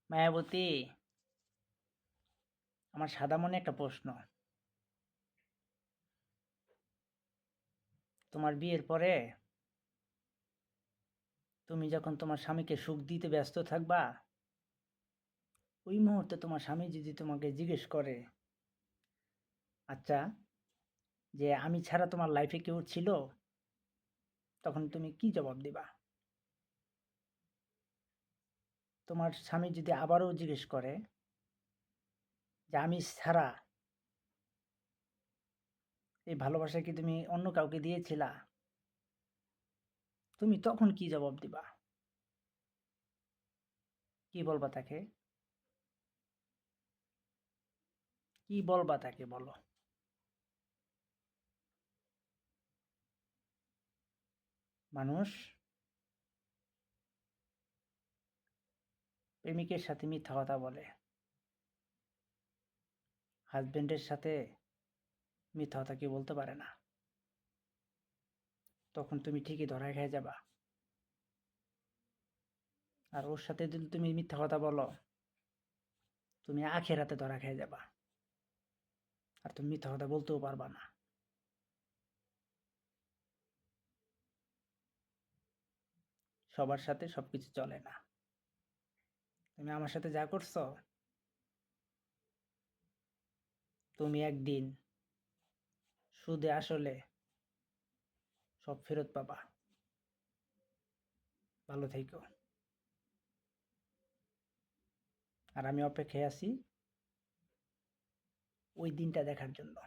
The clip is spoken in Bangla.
মায়াবতী, আমার সাদা মনে একটা প্রশ্ন। তোমার বিয়ের পরে তুমি যখন তোমার স্বামীকে সুখ দিতে ব্যস্ত থাকবা, ওই মুহূর্তে তোমার স্বামী যদি তোমাকে জিজ্ঞেস করে, আচ্ছা, যে আমি ছাড়া তোমার লাইফে কেউ ছিল, তখন তুমি কি জবাব দিবা? তোমার স্বামী যদি আবারও জিজ্ঞেস করে যে আমি ছাড়া এই ভালোবাসা কি তুমি অন্য কাউকে দিয়েছিলা, তুমি তখন কি জবাব দিবা? কি বলবা তাকে? কি বলবা তাকে বলো? মানুষ প্রেমিকের সাথে মিথ্যা কথা বলে, হাজবেন্ডের সাথে মিথ্যা কথা কি বলতে পারে না? তখন তুমি ঠিকই ধরা খেয়ে যাবা। আর ওর সাথে যদি তুমি মিথ্যা কথা বলো, তুমি আখেরাতে ধরা খেয়ে যাবা। আর তুমি মিথ্যা কথা বলতেও পারবা না। সবার সাথে সবকিছু চলে না। তুমি আমার সাথে যা করছো, তুমি একদিন সুদে আসলে সব ফেরত পাবা। ভালো থেকো। আর আমি অপেক্ষায় আছি ওই দিনটা দেখার জন্য।